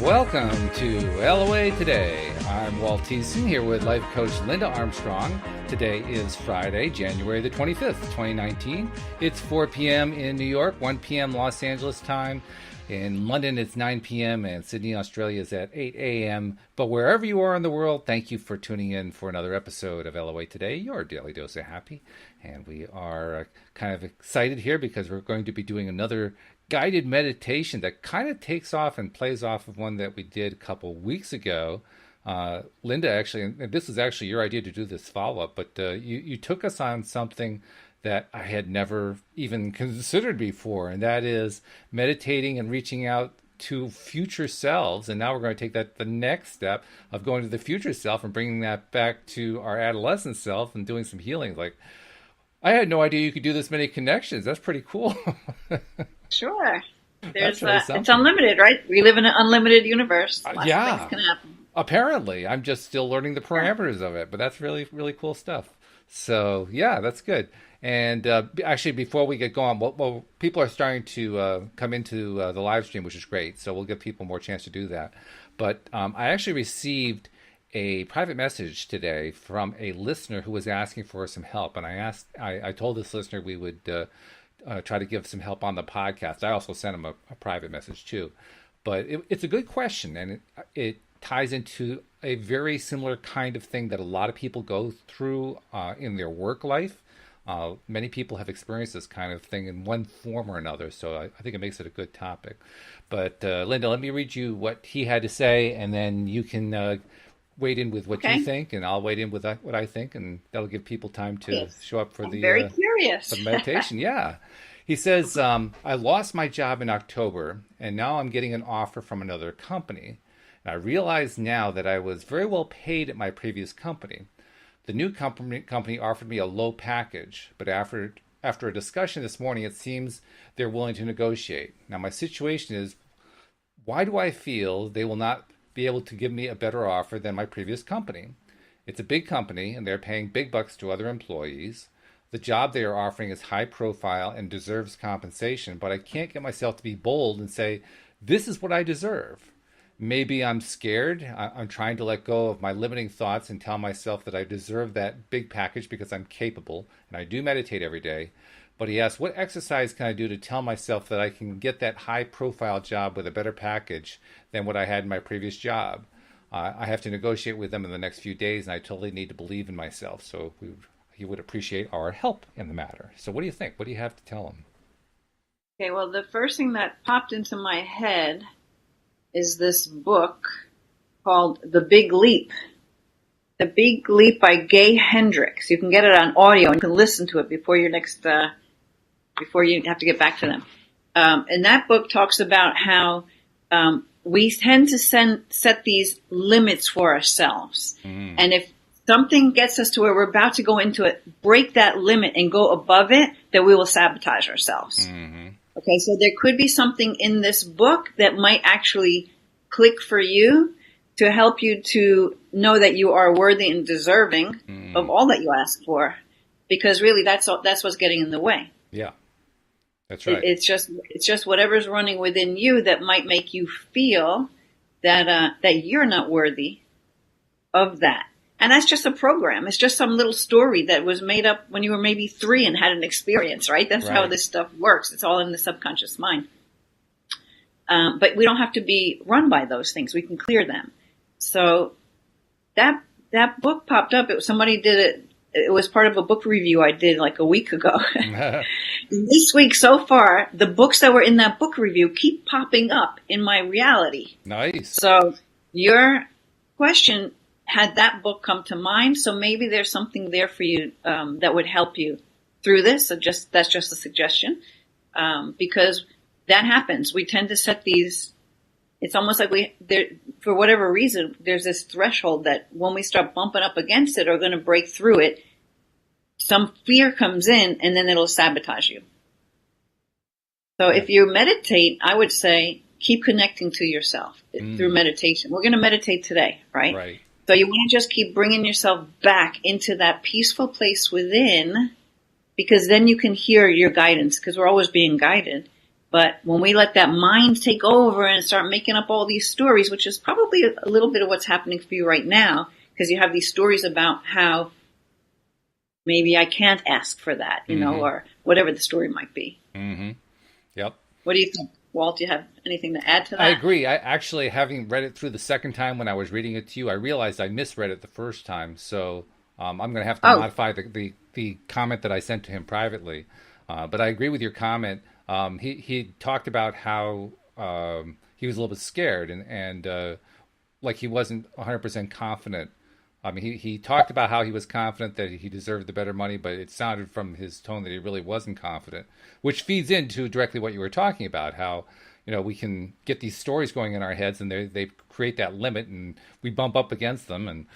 Welcome to LOA Today. I'm Walt Thiessen here with life coach Linda Armstrong. Today is Friday, January the 25th, 2019. It's 4 p.m. in New York, 1 p.m. Los Angeles time. In London, it's 9 p.m. and Sydney, Australia is at 8 a.m. But wherever you are in the world, thank you for tuning in for another episode of LOA Today, your daily dose of happy. And we are kind of excited here because we're going to be doing another guided meditation that kind of takes off and plays off of one that we did a couple weeks ago. Linda, actually, and this was actually your idea to do this follow-up, but you took us on something that I had never even considered before, and that is meditating and reaching out to future selves. And now we're going to take that the next step of going to the future self and bringing that back to our adolescent self and doing some healing. Like, I had no idea you could do this many connections. That's pretty cool. Sure. There's it's unlimited, right? We live in an unlimited universe. Lots of things can happen. Apparently. I'm just still learning the parameters of it, but that's really, really cool stuff. So, yeah, that's good. And actually, before we get going, well, people are starting to come into the live stream, which is great. So we'll give people more chance to do that. But I actually received a private message today from a listener who was asking for some help. And I told this listener we would try to give some help on the podcast. I also sent him a private message too. But it's a good question, and it ties into a very similar kind of thing that a lot of people go through in their work life. Many people have experienced this kind of thing in one form or another, so I think it makes it a good topic. But Linda, let me read you what he had to say, and then you can wade in with what you think, and I'll wade in with what I think, and that'll give people time to show up for I'm very curious. For the meditation. Yeah. He says, I lost my job in October, and now I'm getting an offer from another company. And I realize now that I was very well paid at my previous company. The new company offered me a low package, but after a discussion this morning, it seems they're willing to negotiate. Now, my situation is, why do I feel they will not be able to give me a better offer than my previous company? It's a big company, and they're paying big bucks to other employees. The job they are offering is high profile and deserves compensation, but I can't get myself to be bold and say, this is what I deserve. Maybe I'm scared. I'm trying to let go of my limiting thoughts and tell myself that I deserve that big package because I'm capable, and I do meditate every day. But he asked, what exercise can I do to tell myself that I can get that high-profile job with a better package than what I had in my previous job? I have to negotiate with them in the next few days, and I totally need to believe in myself. So he would appreciate our help in the matter. So what do you think? What do you have to tell him? Okay, well, the first thing that popped into my head is this book called The Big Leap. The Big Leap by Gay Hendricks. You can get it on audio and you can listen to it before your next, before you have to get back to them. And that book talks about how we tend to set these limits for ourselves. And if something gets us to where we're about to go into it, break that limit and go above it, then we will sabotage ourselves. Okay, so there could be something in this book that might actually click for you to help you to know that you are worthy and deserving of all that you ask for, because really that's what's getting in the way. Yeah, that's right. It's just whatever's running within you that might make you feel that you're not worthy of that. And that's just a program. It's just some little story that was made up when you were maybe 3 and had an experience, right? That's how this stuff works. It's all in the subconscious mind. But we don't have to be run by those things. We can clear them. So that book popped up. Somebody did it. It was part of a book review I did like a week ago. This week so far, the books that were in that book review keep popping up in my reality. Nice. So your question had that book come to mind, so maybe there's something there for you that would help you through this. So that's just a suggestion, because that happens. We tend to set these. It's almost like for whatever reason, there's this threshold that when we start bumping up against it or going to break through it, some fear comes in, and then it'll sabotage you. So if you meditate, I would say keep connecting to yourself through meditation. We're going to meditate today, right? Right. So you want to just keep bringing yourself back into that peaceful place within, because then you can hear your guidance, because we're always being guided. But when we let that mind take over and start making up all these stories, which is probably a little bit of what's happening for you right now, because you have these stories about how maybe I can't ask for that, or whatever the story might be. Mm-hmm. Yep. What do you think, Walt? Do you have anything to add to that? I agree. I actually, having read it through the second time when I was reading it to you, I realized I misread it the first time. So I'm going to have to modify the comment that I sent to him privately. But I agree with your comment. He talked about how he was a little bit scared and like he wasn't 100% confident. I mean, he talked about how he was confident that he deserved the better money, but it sounded from his tone that he really wasn't confident, which feeds into directly what you were talking about, how, we can get these stories going in our heads and they create that limit and we bump up against them and,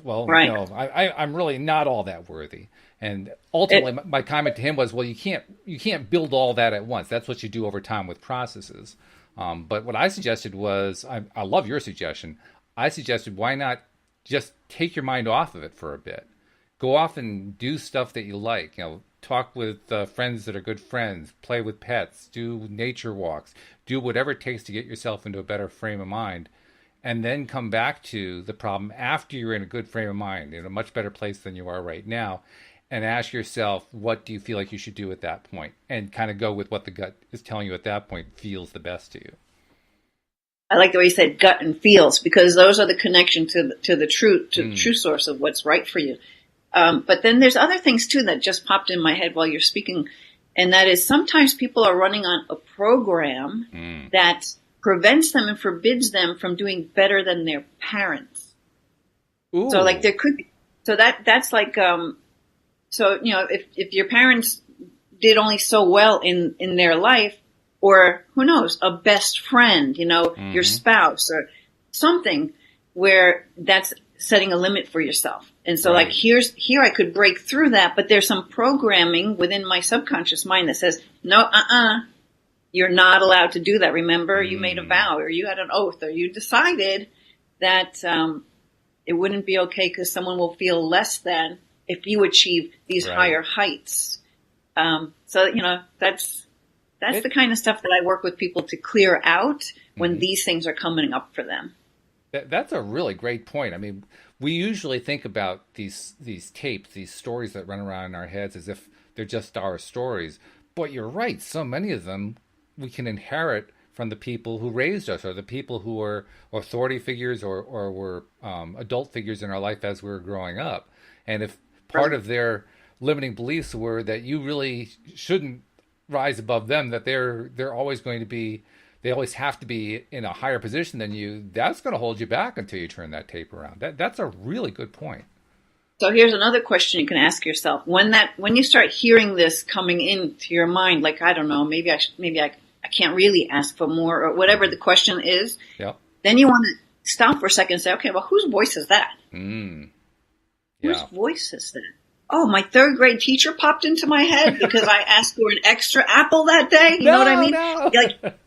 right. I'm really not all that worthy. And ultimately, my comment to him was, well, you can't build all that at once. That's what you do over time with processes. But what I suggested was, I love your suggestion. I suggested, why not just take your mind off of it for a bit? Go off and do stuff that you like. Talk with friends that are good friends. Play with pets. Do nature walks. Do whatever it takes to get yourself into a better frame of mind. And then come back to the problem after you're in a good frame of mind, in a much better place than you are right now. And ask yourself, what do you feel like you should do at that point? And kind of go with what the gut is telling you at that point feels the best to you. I like the way you said gut and feels, because those are the connection to the true source of what's right for you. But then there's other things too that just popped in my head while you're speaking. And that is, sometimes people are running on a program that prevents them and forbids them from doing better than their parents. Ooh. So like there could be, so that's like, so, if your parents did only so well in their life, or who knows, a best friend, your spouse or something, where that's setting a limit for yourself. And so right. like here I could break through that, but there's some programming within my subconscious mind that says, no, you're not allowed to do that. Remember, you made a vow, or you had an oath, or you decided that it wouldn't be okay because someone will feel less than if you achieve these right. higher heights. So, that's the kind of stuff that I work with people to clear out when these things are coming up for them. That's a really great point. I mean, we usually think about these tapes, these stories that run around in our heads as if they're just our stories. But you're right. So many of them we can inherit from the people who raised us, or the people who were authority figures or were adult figures in our life as we were growing up. And if part of their limiting beliefs were that you really shouldn't rise above them, that they're always going to be, they always have to be in a higher position than you, that's going to hold you back until you turn that tape around. That's a really good point. So here's another question you can ask yourself. When you start hearing this coming into your mind, like, I don't know, maybe I can't really ask for more, or whatever the question is, yep. Then you want to stop for a second and say, okay, well, whose voice is that? Yeah. Whose voice is that? Oh, my third grade teacher popped into my head because I asked for an extra apple that day. You know what I mean? No. Like,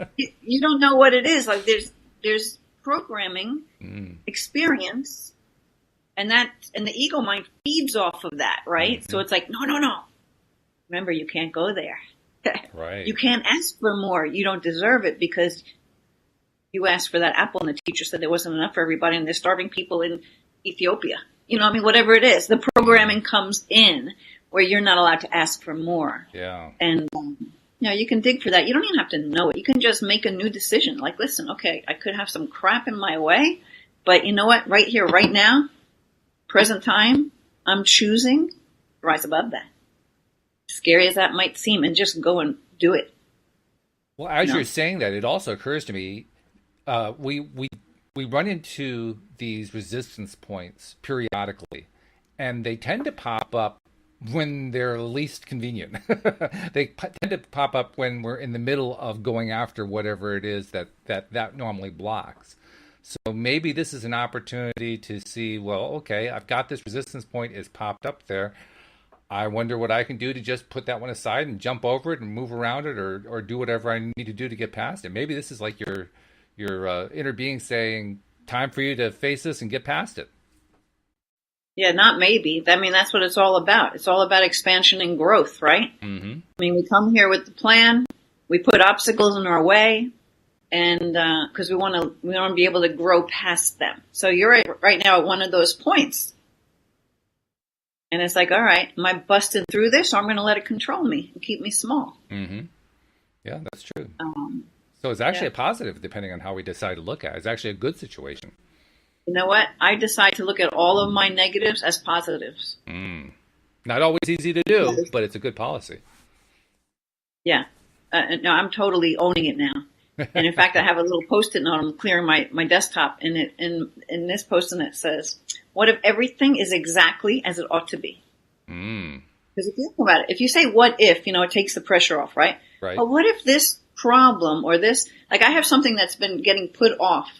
you don't know what it is. Like there's programming, experience, and the ego mind feeds off of that, right? Mm-hmm. So it's like, no. Remember, you can't go there. Right. You can't ask for more. You don't deserve it because you asked for that apple and the teacher said there wasn't enough for everybody and there's starving people in Ethiopia. Whatever it is, the programming comes in where you're not allowed to ask for more. Yeah. And, you can dig for that. You don't even have to know it. You can just make a new decision. Like, listen, okay, I could have some crap in my way, but you know what? Right here, right now, present time, I'm choosing to rise above that. Scary as that might seem, and just go and do it. Well, as you're saying that, it also occurs to me, we run into these resistance points periodically, and they tend to pop up when they're least convenient. They tend to pop up when we're in the middle of going after whatever it is that normally blocks. So maybe this is an opportunity to see, well, okay, I've got this resistance point, it's popped up there. I wonder what I can do to just put that one aside and jump over it and move around it, or do whatever I need to do to get past it. Maybe this is like your inner being saying, time for you to face this and get past it. Yeah, not maybe. I mean, that's what it's all about. It's all about expansion and growth, right? Mm-hmm. I mean, we come here with the plan. we put obstacles in our way, and because we want to be able to grow past them. So you're right now at one of those points, and it's like, all right, am I busted through this, or I'm going to let it control me and keep me small? Mm-hmm. Yeah, that's true. So it's actually a positive, depending on how we decide to look at it. It's actually a good situation. You know what? I decide to look at all of my negatives as positives. Not always easy to do, but it's a good policy. Yeah. No, I'm totally owning it now. And in fact, I have a little Post-it note. I'm clearing my desktop, and in this Post-it note says, "What if everything is exactly as it ought to be?" Because if you think about it, if you say "what if," it takes the pressure off, right? Right. But what if this problem or this, like I have something that's been getting put off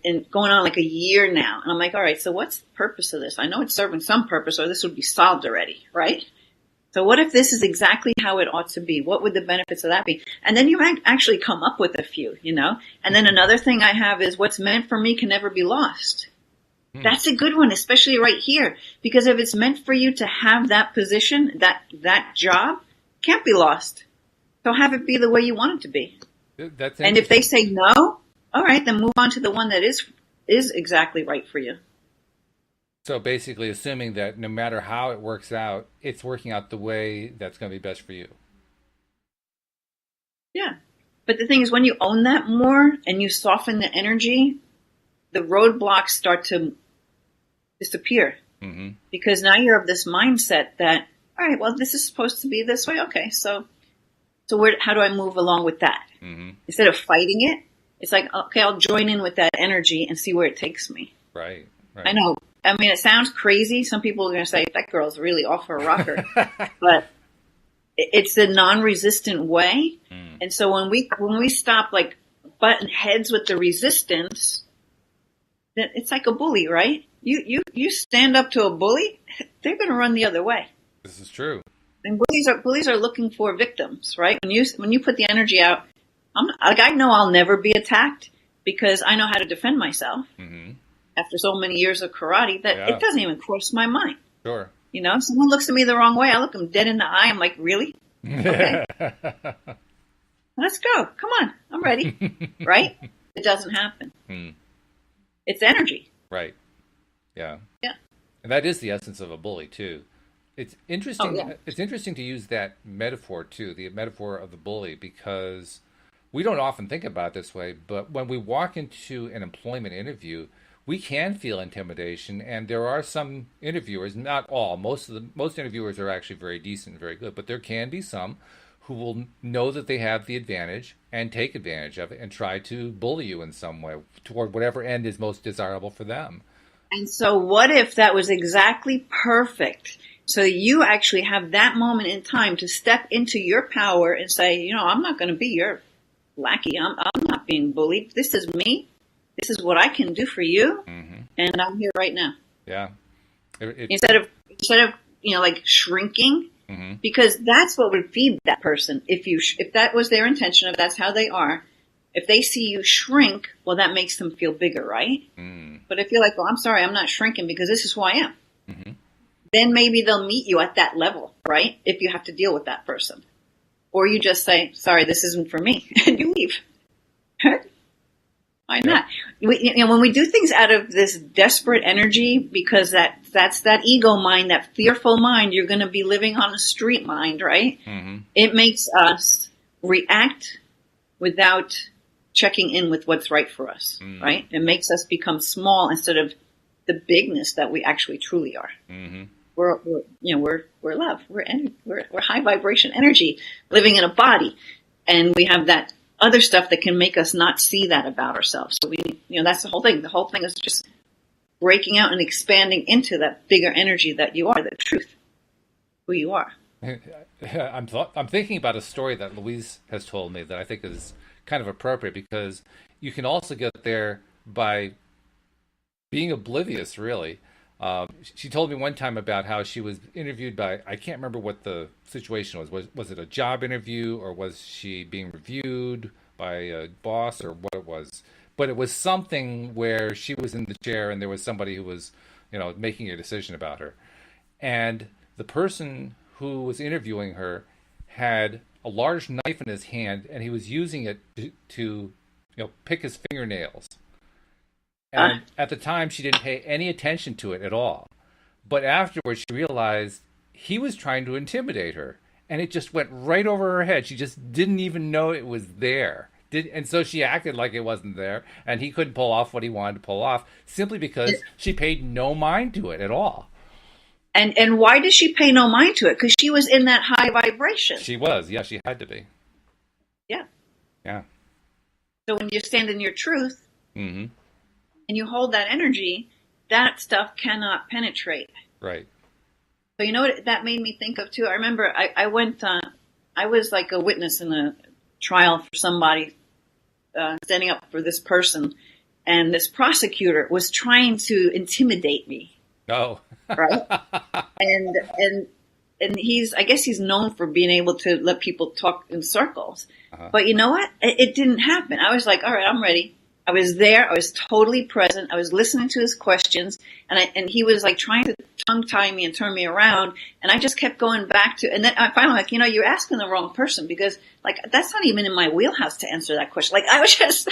and going on like a year now, and I'm like, all right, so what's the purpose of this? I know it's serving some purpose, or this would be solved already, right? So what if this is exactly how it ought to be? What would the benefits of that be? And then you actually come up with a few, And then another thing I have is what's meant for me can never be lost. That's a good one, especially right here. Because if it's meant for you to have that position, that job, can't be lost. So have it be the way you want it to be. And if they say no, all right, then move on to the one that is exactly right for you. So basically assuming that no matter how it works out, it's working out the way that's going to be best for you. Yeah. But the thing is, when you own that more and you soften the energy, the roadblocks start to disappear. Because now you're of this mindset that, all right, well, this is supposed to be this way. Okay, so how do I move along with that? Instead of fighting it, it's like, okay, I'll join in with that energy and see where it takes me. Right. I know. I mean, it sounds crazy. Some people are going to say, that girl's really off her rocker. But it's the non-resistant way. And so when we stop like butting heads with the resistance, then it's like a bully, right? You stand up to a bully, they're going to run the other way. This is true. And bullies are looking for victims, right? When you put the energy out, I know I'll never be attacked because I know how to defend myself. After so many years of karate, that it doesn't even cross my mind. Sure. If someone looks at me the wrong way, I look them dead in the eye. I'm like, really? Okay. Let's go. Come on. I'm ready. Right? It doesn't happen. It's energy. Right. Yeah. Yeah. And that is the essence of a bully too. It's interesting. Oh, yeah. It's interesting to use that metaphor too, the metaphor of the bully, because we don't often think about it this way. But when we walk into an employment interview, we can feel intimidation, and there are some interviewers, not all. Most interviewers are actually very decent and very good, but there can be some who will know that they have the advantage and take advantage of it and try to bully you in some way toward whatever end is most desirable for them. And so what if that was exactly perfect? So you actually have that moment in time to step into your power and say, I'm not going to be your lackey. I'm not being bullied. This is me. This is what I can do for you. And I'm here right now. Yeah. Instead of like shrinking, because that's what would feed that person. If that was their intention, if that's how they are, if they see you shrink, well, that makes them feel bigger, right? But if you're like, well, I'm sorry, I'm not shrinking because this is who I am. Then maybe they'll meet you at that level, right? If you have to deal with that person. Or you just say, sorry, this isn't for me, and you leave. Why not? When we do things out of this desperate energy, because that's that ego mind, that fearful mind, you're going to be living on a street mind, right? It makes us react without checking in with what's right for us, right? It makes us become small instead of the bigness that we actually truly are. We're love. We're high vibration energy living in a body, and we have that other stuff that can make us not see that about ourselves. So that's the whole thing. The whole thing is just breaking out and expanding into that bigger energy that you are, the truth, who you are. I'm thinking about a story that Louise has told me that I think is kind of appropriate, because you can also get there by being oblivious, really. She told me one time about how she was interviewed by, I can't remember what the situation was. Was it a job interview, or was she being reviewed by a boss, or what it was? But it was something where she was in the chair and there was somebody who was, making a decision about her. And the person who was interviewing her had a large knife in his hand, and he was using it to pick his fingernails. Uh, And at the time, she didn't pay any attention to it at all. But afterwards, she realized he was trying to intimidate her, and it just went right over her head. She just didn't even know it was there. And so she acted like it wasn't there, and he couldn't pull off what he wanted to pull off simply because she paid no mind to it at all. and why did she pay no mind to it? Because she was in that high vibration. She was, yeah, she had to be. Yeah. Yeah. So when you stand in your truth Mm-hmm. and you hold that energy, that stuff cannot penetrate. Right. So you know what that made me think of too? I remember I went, I was like a witness in a trial for somebody, standing up for this person, and this prosecutor was trying to intimidate me. Oh. Right? And I guess he's known for being able to let people talk in circles. Uh-huh. But you know what? It didn't happen. I was like, all right, I'm ready. I was there. I was totally present. I was listening to his questions, and he was like trying to tongue tie me and turn me around. And I just kept going back to, and then I finally like, you're asking the wrong person, because like, that's not even in my wheelhouse to answer that question. Like, I was just,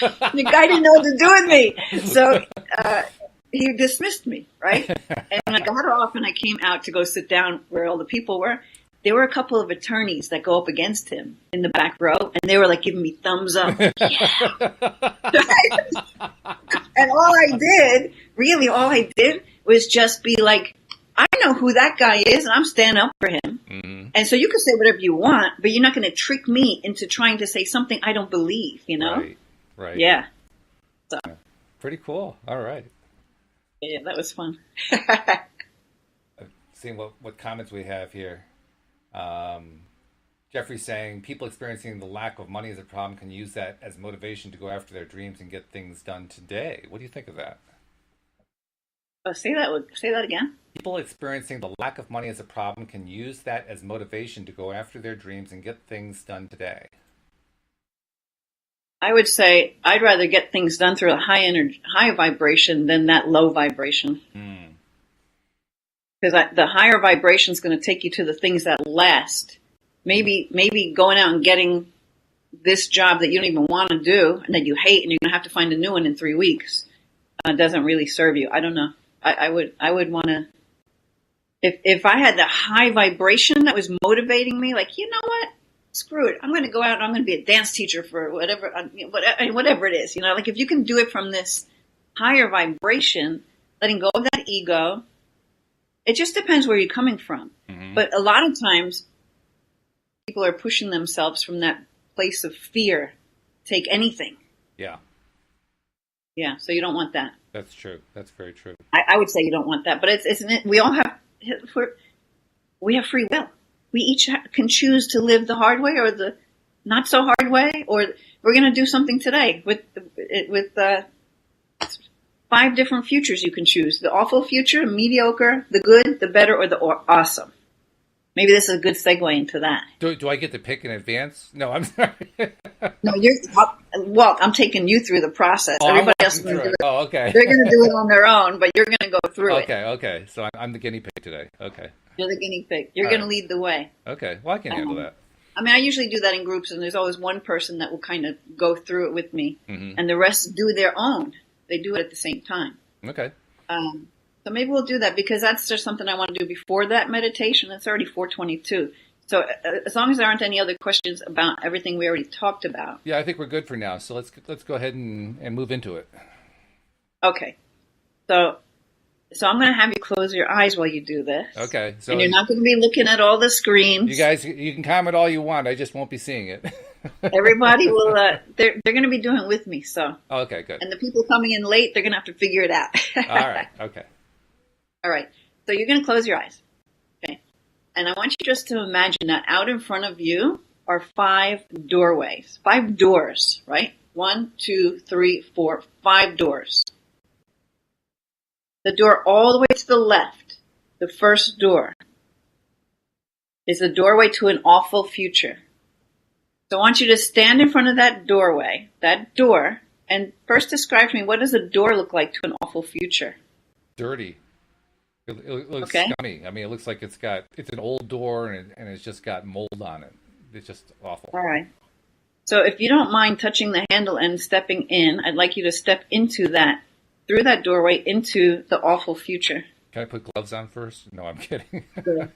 the guy didn't know what to do with me. So, he dismissed me, right? And when I got off and I came out to go sit down where all the people were, there were a couple of attorneys that go up against him in the back row, and they were like giving me thumbs up. Yeah. And all I did was just be like, I know who that guy is, and I'm standing up for him. Mm-hmm. And so you can say whatever you want, but you're not going to trick me into trying to say something I don't believe, Right. Yeah. So. Pretty cool. All right. Yeah, that was fun. Seeing what comments we have here. Jeffrey's saying people experiencing the lack of money as a problem can use that as motivation to go after their dreams and get things done today. What do you think of that? Say that again. People experiencing the lack of money as a problem can use that as motivation to go after their dreams and get things done today. I would say I'd rather get things done through a high vibration than that low vibration. Because the higher vibration is going to take you to the things that last. Maybe going out and getting this job that you don't even want to do and that you hate, and you're going to have to find a new one in 3 weeks, doesn't really serve you. I don't know. I would want to. If I had the high vibration that was motivating me, like, you know what? Screw it. I'm going to go out and I'm going to be a dance teacher for whatever it is. Like, if you can do it from this higher vibration, letting go of that ego, it just depends where you're coming from. Mm-hmm. But a lot of times people are pushing themselves from that place of fear. Take anything. Yeah. Yeah. So you don't want that. That's true. That's very true. I would say you don't want that, but we all have, we have free will. We each can choose to live the hard way or the not so hard way, or we're going to do something today with 5 different futures you can choose: the awful future, mediocre, the good, the better, or the awesome. Maybe this is a good segue into that. Do I get to pick in advance? No, I'm sorry. No, I'm taking you through the process. Oh, everybody else is going to do it. Oh, okay. They're going to do it on their own, but you're going to go through it. Okay. So I'm the guinea pig today. Okay. You're the guinea pig. You're going to lead the way. Okay. Well, I can handle that. I mean, I usually do that in groups, and there's always one person that will kind of go through it with me, mm-hmm. and the rest do their own. They do it at the same time. Okay. So maybe we'll do that, because that's just something I want to do before that meditation. It's already 4:22. So as long as there aren't any other questions about everything we already talked about. Yeah, I think we're good for now. So let's go ahead and move into it. Okay. So I'm going to have you close your eyes while you do this. Okay. So, and you're not going to be looking at all the screens. You guys, you can comment all you want. I just won't be seeing it. Everybody will. They're going to be doing it with me. So. Okay, good. And the people coming in late, they're going to have to figure it out. All right. Okay. All right. So you're going to close your eyes. Okay. And I want you just to imagine that out in front of you are 5 doorways, 5 doors, right? 1, 2, 3, 4, 5 doors. The door all the way to the left, the first door, is the doorway to an awful future. So I want you to stand in front of that doorway, that door, and first describe to me, what does a door look like to an awful future? Dirty. It looks scummy. I mean, it looks like it's an old door and it's just got mold on it. It's just awful. All right. So if you don't mind touching the handle and stepping in, I'd like you to step into that, through that doorway into the awful future. Can I put gloves on first? No, I'm kidding. Sure.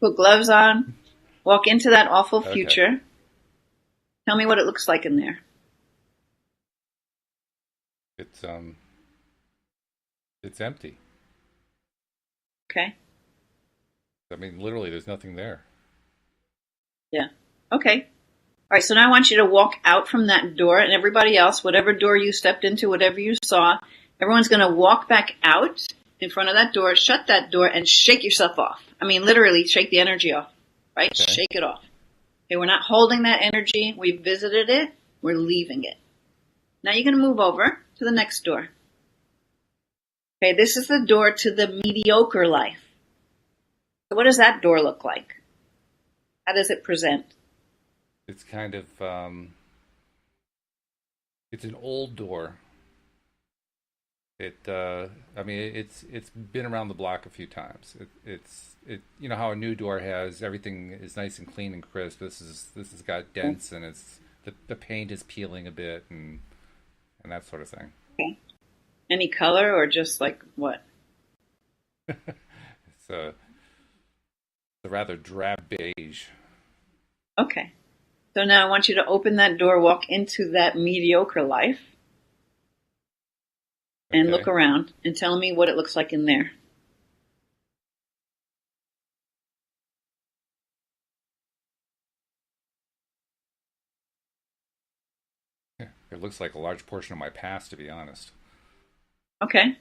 Put gloves on, walk into that awful Okay. future. Tell me what it looks like in there. It's it's empty. Okay? I mean, literally, there's nothing there. Yeah. Okay. All right, so now I want you to walk out from that door, and everybody else, whatever door you stepped into, whatever you saw, everyone's going to walk back out in front of that door, shut that door, and shake yourself off. I mean, literally, shake the energy off, right? Okay. Shake it off. Okay, we're not holding that energy. We've visited it. We're leaving it. Now you're going to move over to the next door. Okay, this is the door to the mediocre life. So what does that door look like? How does it present? It's kind of it's an old door. I mean, it's been around the block a few times. It you know how a new door has everything is nice and clean and crisp. This has got dents and it's the paint is peeling a bit and that sort of thing. Okay. Any color or just like what? It's a rather drab beige. Okay. So now I want you to open that door, walk into that mediocre life, and look Okay. around and tell me what it looks like in there. It looks like a large portion of my past, to be honest. Okay.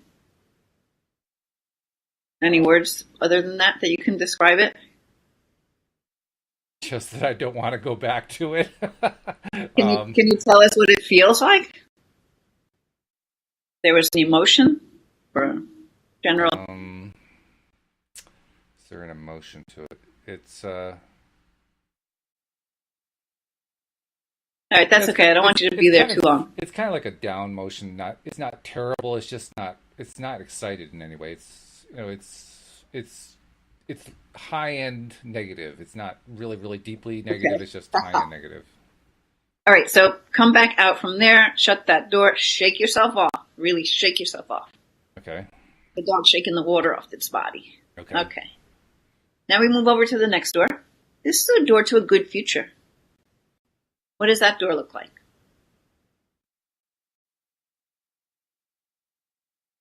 Any words other than that that you can describe it? Just that I don't want to go back to it. Can you tell us what it feels like? There was an emotion or general. Is there an emotion to it? It's All right, that's okay. I don't want you to be there too long. it's kind of like a down motion. Not it's not terrible. It's just not it's not excited in any way. It's you know it's high end negative. It's not really deeply negative. Okay. It's just high end negative. All right, so come back out from there, shut that door, shake yourself off. Really shake yourself off. Okay. The dog shaking the water off its body. Okay. Okay. Now we move over to the next door. This is a door to a good future. What does that door look like?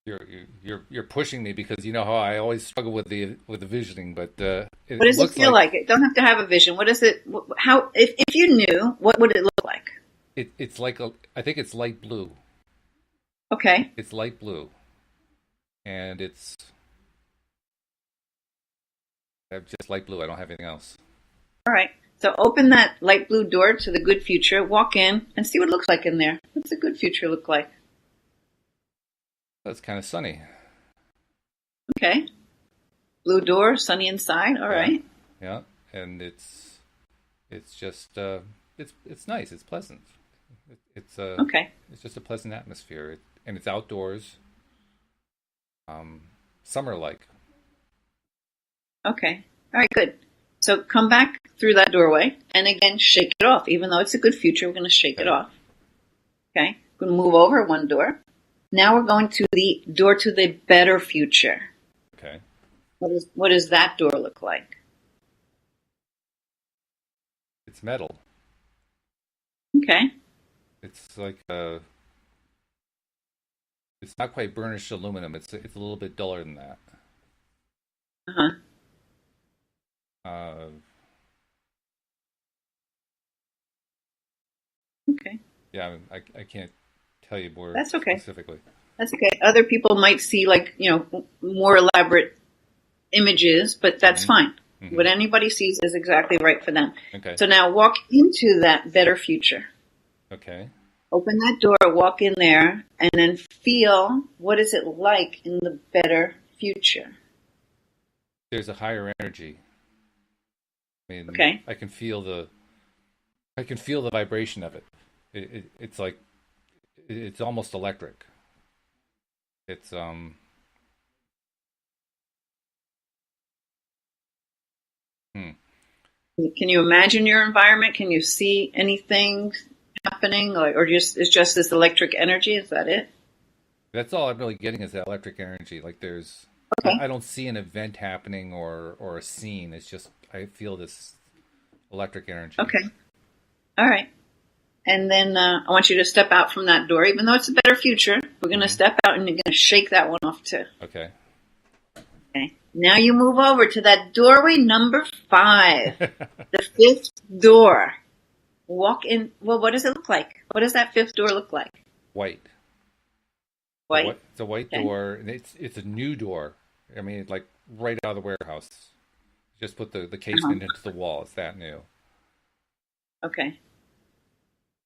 You're pushing me because you know how I always struggle with the visioning, but What it does it looks feel like? It don't have to have a vision. What is it? How? If you knew, what would it look like? it's like I think it's light blue. Okay. It's light blue, and it's just light blue. I don't have anything else. All right. So open that light blue door to the good future. Walk in and see what it looks like in there. What's the good future look like? That's kind of sunny. Okay. Blue door, sunny inside. All Yeah, right. yeah, and it's just it's nice. It's pleasant. Okay. It's just a pleasant atmosphere, and it's outdoors. Summer like. Okay. All right. Good. So come back through that doorway and again shake it off. Even though it's a good future, we're going to shake it Okay. off. Okay. We're going to move over one door. Now we're going to the door to the better future. Okay. What does that door look like? It's metal. Okay. It's like it's not quite burnished aluminum. It's a little bit duller than that. Uh-huh. Uh, Okay. yeah, I can't tell you more That's okay. specifically. That's okay. Other people might see like, more elaborate images, but that's fine. Hmm. What anybody sees is exactly right for them. Okay. So now walk into that better future. Okay. Open that door, walk in there, and then feel what is it like in the better future. There's a higher energy. I mean, Okay. I can feel the vibration of it. It's like it's almost electric. It's hmm. Can you imagine your environment? Can you see anything happening, or just it's just this electric energy? Is that it? That's all I'm really getting is that electric energy. Like Okay. I don't see an event happening or a scene. It's just I feel this electric energy. Okay. All right. And then I want you to step out from that door, even though it's a better future. We're going to Hmm. step out and you're going to shake that one off too. Okay. Okay. Now you move over to that doorway number 5, the fifth door. Walk in. Well, what does it look like? What does that fifth door look like? White. White. It's a white Okay. door, and it's a new door. I mean, like right out of the warehouse. Just put the Uh-huh. casement into the wall. It's that new. Okay.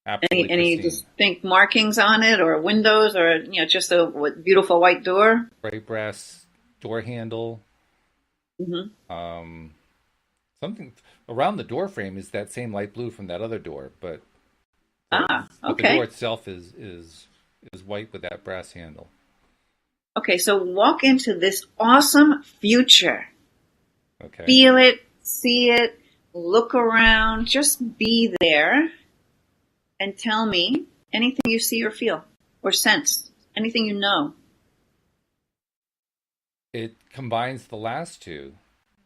Absolutely Any pristine. distinct markings on it, or windows, or just a beautiful white door? Bright brass door handle. Hmm. Um, something around the door frame is that same light blue from that other door, Ah. but the door Okay. itself is white with that brass handle. Okay. So walk into this awesome future. Okay. Feel it, see it, look around, just be there and tell me anything you see or feel or sense, anything you know. It combines the last two.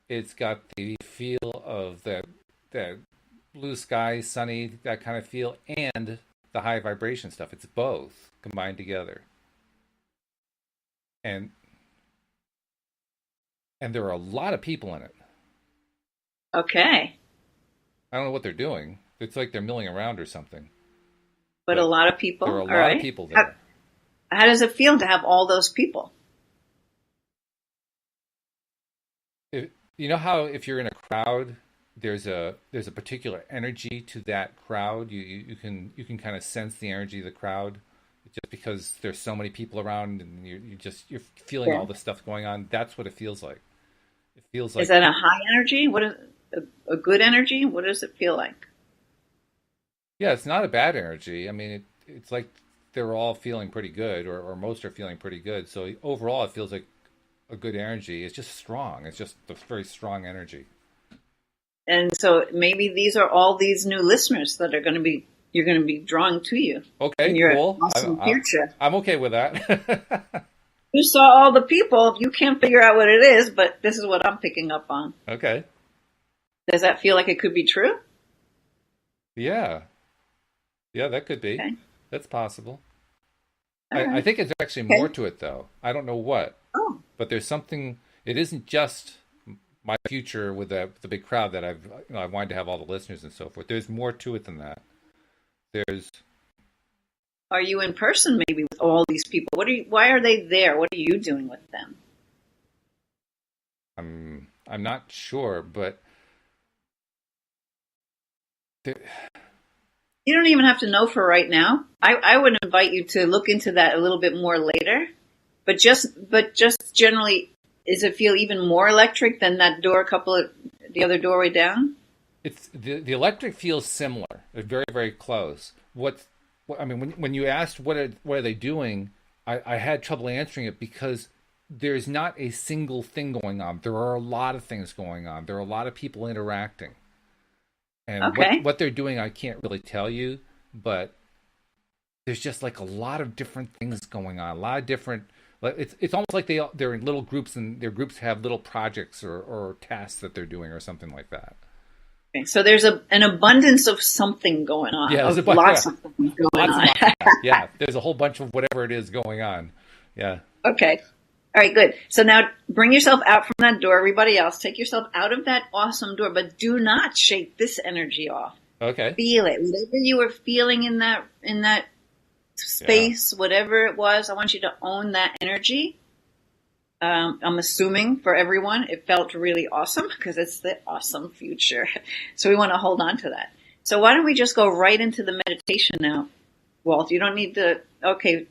It's got the feel of that blue sky, sunny, that kind of feel, and the high vibration stuff. It's both combined together. And and there are a lot of people in it. Okay. I don't know what they're doing. It's like they're milling around or something. But a But lot of people. there are a All lot of right. people How, there. how does it feel to have all those people? You know how if you're in a crowd, there's a particular energy to that crowd. You can kind of sense the energy of the crowd just because there's so many people around and you're feeling Yeah. all the stuff going on. That's what it feels like. It feels Is like that a high energy? What is a good energy? What does it feel like? yeah, it's not a bad energy. I mean, it's like they're all feeling pretty good, or most are feeling pretty good. So overall, it feels like a good energy. It's just strong. It's just a very strong energy. And so maybe these are all these new listeners that are going to be you're going to be drawing to you in Okay, your cool. awesome future. I'm okay with that. You saw all the people. You can't figure out what it is, but this is what I'm picking up on. Okay. Does that feel like it could be true? Yeah. Yeah, that could be. Okay. That's possible. All I right. think it's actually more Okay. to it, though. I don't know what, Oh, but there's something. It isn't just my future with the big crowd that I wanted to have all the listeners and so forth. There's more to it than that. There's are you in person maybe with all these people? Why are they there? What are you doing with them? I'm not sure, but there, You don't even have to know for right now. I would invite you to look into that a little bit more later. But just generally, does it feel even more electric than that door a couple of the other doorway down? it's the electric feels similar. They're very very close. I mean when you asked what are they doing, I had trouble answering it because there's not a single thing going on. There are a lot of things going on. There are a lot of people interacting. And Okay. what they're doing I can't really tell you, but there's just like a lot of different things going on. A lot of different like it's almost like they're in little groups and their groups have little projects or tasks that they're doing or something like that. Okay, so there's an abundance of something going on, Yeah, there's a of bunch. Yeah, lots of things going lots and on. lots of stuff. Yeah, there's a whole bunch of whatever it is going on. Yeah. Okay. All right, good. So now bring yourself out from that door. Everybody else, take yourself out of that awesome door, but do not shake this energy off. Okay. Feel it. Whatever you were feeling in that Yeah. space, whatever it was, I want you to own that energy. I'm assuming for everyone, it felt really awesome because it's the awesome future. So we want to hold on to that. So why don't we just go right into the meditation now, Walt? You don't need to. Okay,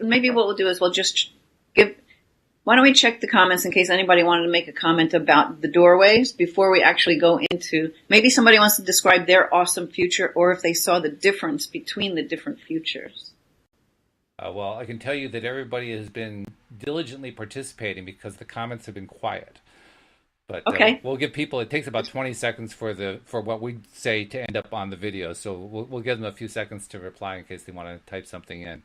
maybe what we'll do is we'll just give. Why don't we check the comments in case anybody wanted to make a comment about the doorways before we actually go into. Maybe somebody wants to describe their awesome future, or if they saw the difference between the different futures. Well, I can tell you that everybody has been diligently participating because the comments have been quiet. But Okay. we'll give people, it takes about 20 seconds for what we say to end up on the video. So we'll give them a few seconds to reply in case they want to type something in.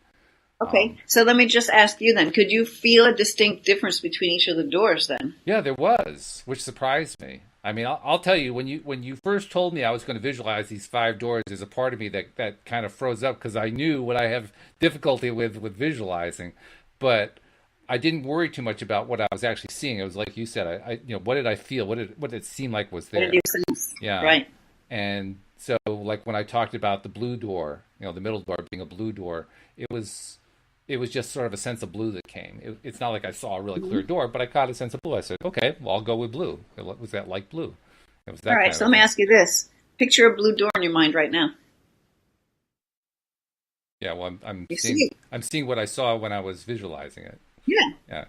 Okay. So let me just ask you then, could you feel a distinct difference between each of the doors then? Yeah, there was, which surprised me. I mean, I'll tell you, when you first told me I was going to visualize these 5 doors, there's a part of me that kind of froze up because I knew what I have difficulty with visualizing, but I didn't worry too much about what I was actually seeing. It was like you said, what did I feel? What did it seem like was What there? did you sense? Yeah. Right. And so, like when I talked about the blue door, the middle door being a blue door, it was just sort of a sense of blue that came. It's not like I saw a really clear door, but I caught a sense of blue. I said, okay, well, I'll go with blue. It was that light blue. It was that All right. kind So of let me thing. ask you this. Picture a blue door in your mind right now. Yeah, well, I'm You seeing see it? I'm seeing what I saw when I was visualizing it. Yeah. Yeah,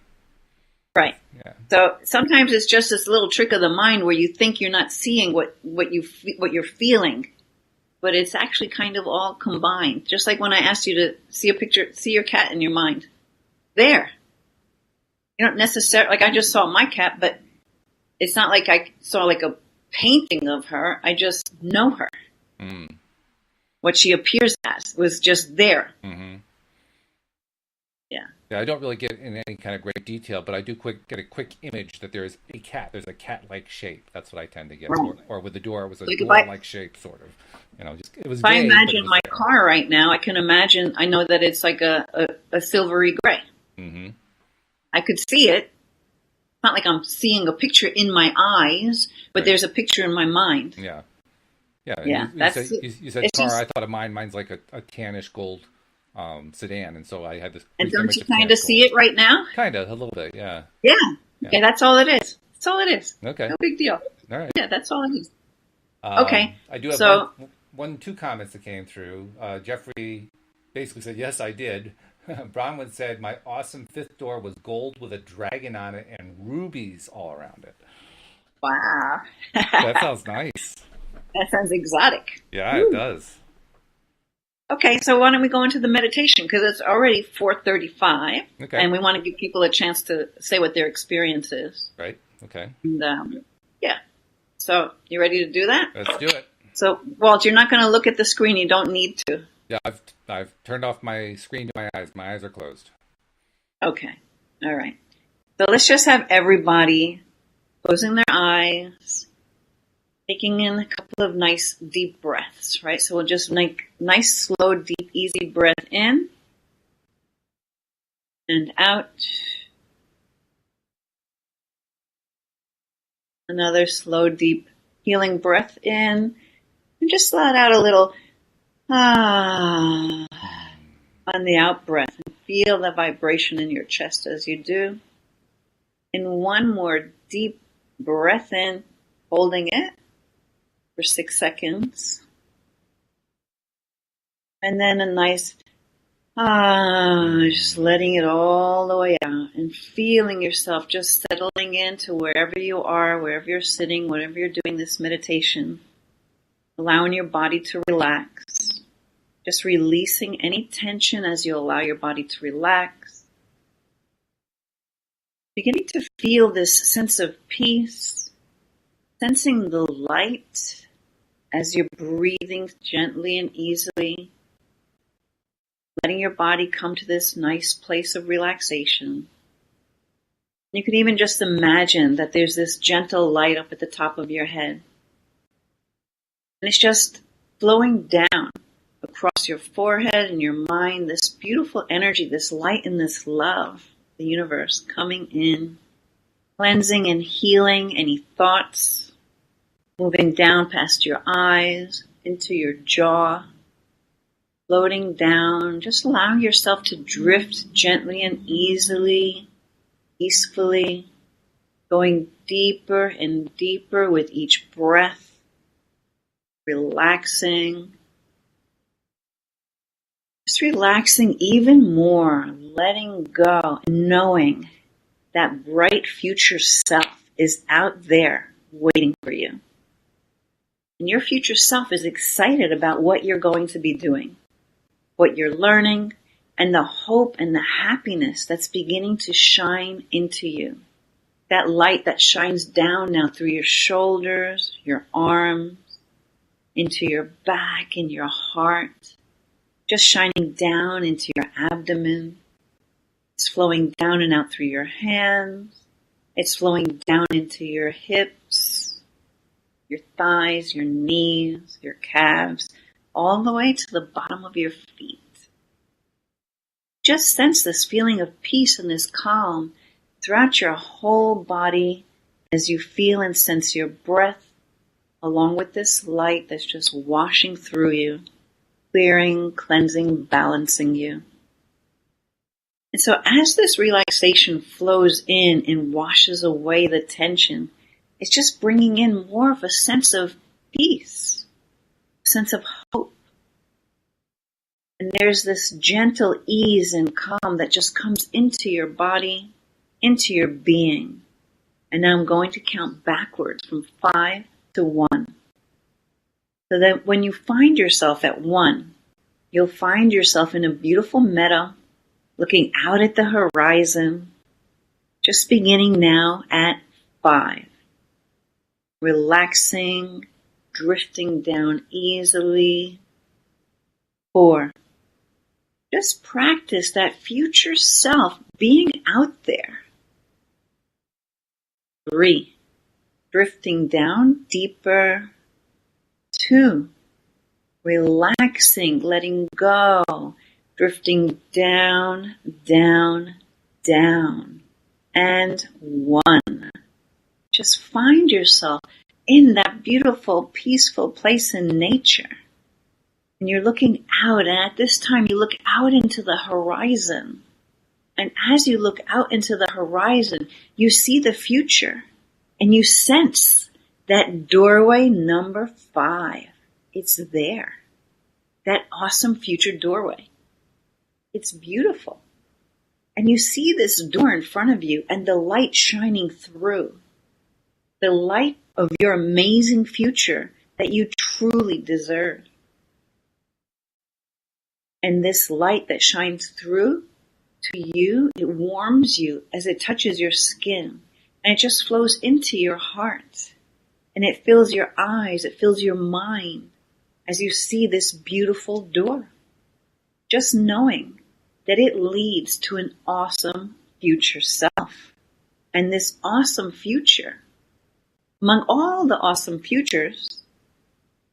Right. yeah, So sometimes it's just this little trick of the mind where you think you're not seeing what you're feeling, but it's actually kind of all combined. Just like when I asked you to see your cat in your mind. There. You don't necessarily, like I just saw my cat, but it's not like I saw like a painting of her. I just know her. mm, What she appears as was just there. hmm Yeah. yeah. I don't really get in any kind of great detail, but I do get a quick image that there's a cat. There's a cat-like shape. That's what I tend to get. Right. Or with the door, it was a Like door-like shape, sort of. Just it was if I vague, but it imagine was my there. car right now, I can imagine, I know that it's like a silvery gray. Hmm I could see it. It's not like I'm seeing a picture in my eyes, but Right. there's a picture in my mind. Yeah. Yeah, and Yeah, you said it's car. just, I thought of mine's like a tannish gold sedan, and so I had this and brief don't image you of kind tannish of see gold. it right now? Kind of, a little bit, yeah. Yeah. Yeah. Okay, that's all it is. That's all it is. Okay, No big deal. all right. Yeah, that's all it is. Okay, I do have so, two comments that came through. Jeffrey basically said, "Yes, I did." Bronwyn said, "My awesome fifth door was gold with a dragon on it and rubies all around it." wow. That sounds nice. That sounds exotic. Yeah, it Woo. does. Okay, so why don't we go into the meditation? Because it's already 4:35, Okay, and we want to give people a chance to say what their experience is. right. Okay, And, yeah. So, you ready to do that? let's do it. So, Walt, you're not going to look at the screen. You don't need to. Yeah, I've turned off my screen to my eyes. My eyes are closed. Okay. All right. So let's just have everybody closing their eyes, taking in a couple of nice deep breaths, right? So we'll just make nice, slow, deep, easy breath in and out. Another slow, deep, healing breath in. And just let out a little ah on the out breath. And feel the vibration in your chest as you do. And one more deep breath in, holding it for 6 seconds. And then a nice just letting it all the way out and feeling yourself just settling into wherever you are, wherever you're sitting, whatever you're doing this meditation. Allowing your body to relax. Just releasing any tension as you allow your body to relax. Beginning to feel this sense of peace. Sensing the light as you're breathing gently and easily. Letting your body come to this nice place of relaxation. You can even just imagine that there's this gentle light up at the top of your head. And it's just flowing down across your forehead and your mind, this beautiful energy, this light and this love, the universe coming in, cleansing and healing any thoughts, moving down past your eyes, into your jaw, floating down, just allowing yourself to drift gently and easily, peacefully, going deeper and deeper with each breath, relaxing, just relaxing even more, letting go, and knowing that bright future self is out there waiting for you. And your future self is excited about what you're going to be doing, what you're learning, and the hope and the happiness that's beginning to shine into you. That light that shines down now through your shoulders, your arms, into your back and your heart, just shining down into your abdomen. It's flowing down and out through your hands. It's flowing down into your hips, your thighs, your knees, your calves, all the way to the bottom of your feet. Just sense this feeling of peace and this calm throughout your whole body as you feel and sense your breath along with this light that's just washing through you, clearing, cleansing, balancing you. And so as this relaxation flows in and washes away the tension, it's just bringing in more of a sense of peace, a sense of hope. And there's this gentle ease and calm that just comes into your body, into your being. And now I'm going to count backwards from 5 to 1. So that when you find yourself at 1, you'll find yourself in a beautiful meadow, looking out at the horizon, just beginning now at 5. Relaxing, drifting down easily. 4. Just practice that future self being out there. 3. Drifting down deeper. 2. Relaxing, letting go, drifting down, down, down. And 1. Just find yourself in that beautiful, peaceful place in nature. And you're looking out, and at this time you look out into the horizon. And as you look out into the horizon, you see the future, and you sense that doorway number 5. It's there. That awesome future doorway. It's beautiful. And you see this door in front of you and the light shining through. The light of your amazing future that you truly deserve. And this light that shines through to you, it warms you as it touches your skin. And it just flows into your heart. And it fills your eyes, it fills your mind as you see this beautiful door. Just knowing that it leads to an awesome future self. And this awesome future, among all the awesome futures,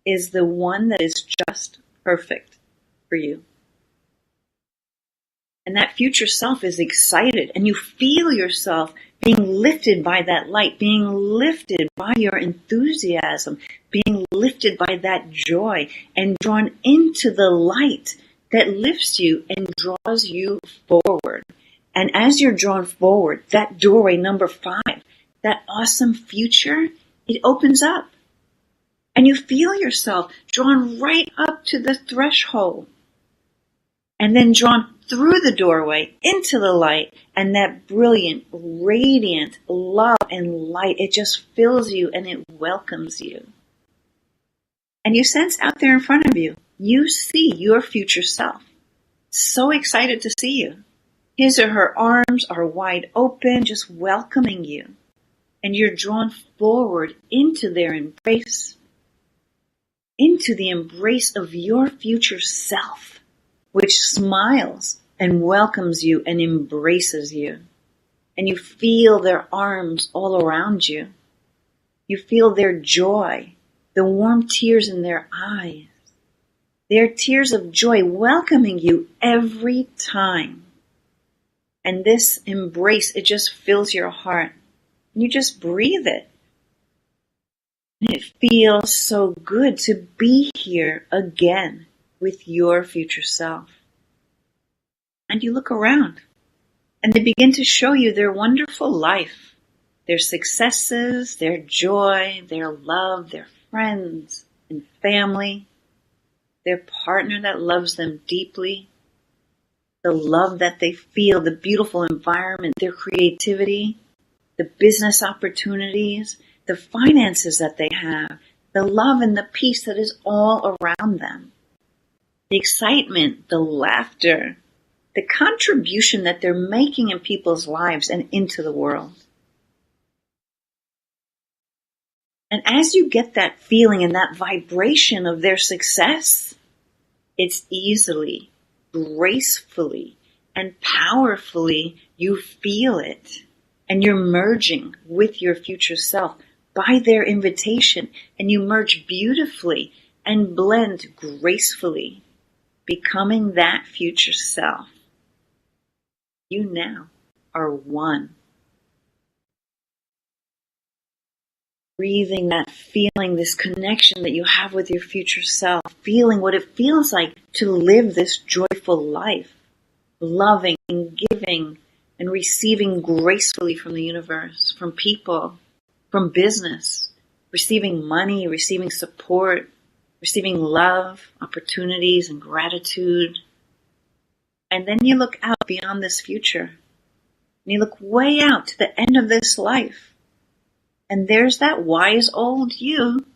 is the one that is just perfect for you. And that future self is excited, and you feel yourself being lifted by that light, being lifted by your enthusiasm, being lifted by that joy, and drawn into the light that lifts you and draws you forward. And as you're drawn forward, that doorway number 5, that awesome future, it opens up. And you feel yourself drawn right up to the threshold. And then drawn through the doorway into the light, and that brilliant, radiant love and light, it just fills you and it welcomes you. And you sense out there in front of you, you see your future self. So excited to see you. His or her arms are wide open, just welcoming you. And you're drawn forward into their embrace, into the embrace of your future self, which smiles and welcomes you and embraces you. And you feel their arms all around you. You feel their joy, the warm tears in their eyes. Their tears of joy welcoming you every time. And this embrace, it just fills your heart. And you just breathe it. And it feels so good to be here again with your future self. And you look around, and they begin to show you their wonderful life, their successes, their joy, their love, their friends and family, their partner that loves them deeply, the love that they feel, the beautiful environment, their creativity, the business opportunities, the finances that they have, the love and the peace that is all around them, the excitement, the laughter, the contribution that they're making in people's lives and into the world. And as you get that feeling and that vibration of their success, it's easily, gracefully, and powerfully you feel it. And you're merging with your future self by their invitation. And you merge beautifully and blend gracefully, becoming that future self. You now are one. Breathing that feeling, this connection that you have with your future self, feeling what it feels like to live this joyful life, loving and giving and receiving gracefully from the universe, from people, from business, receiving money, receiving support, receiving love, opportunities, and gratitude. And then you look out beyond this future, and you look way out to the end of this life. And there's that wise old you,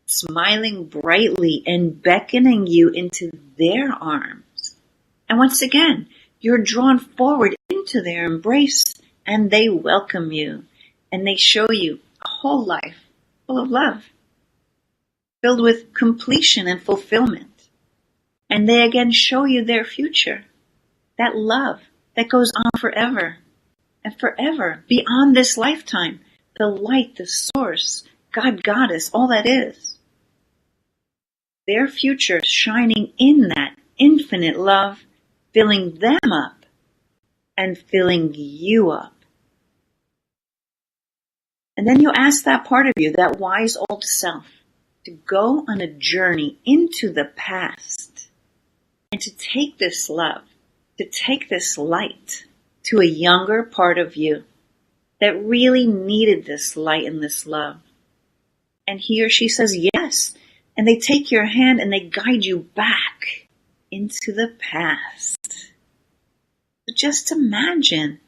smiling brightly and beckoning you into their arms. And once again, you're drawn forward into their embrace, and they welcome you, and they show you a whole life full of love, filled with completion and fulfillment. And they again show you their future, that love that goes on forever and forever beyond this lifetime. The light, the source, God, Goddess, all that is. Their future shining in that infinite love, filling them up and filling you up. And then you ask that part of you, that wise old self, to go on a journey into the past and to take this love, to take this light to a younger part of you that really needed this light and this love. And he or she says yes. And they take your hand and they guide you back into the past. So just imagine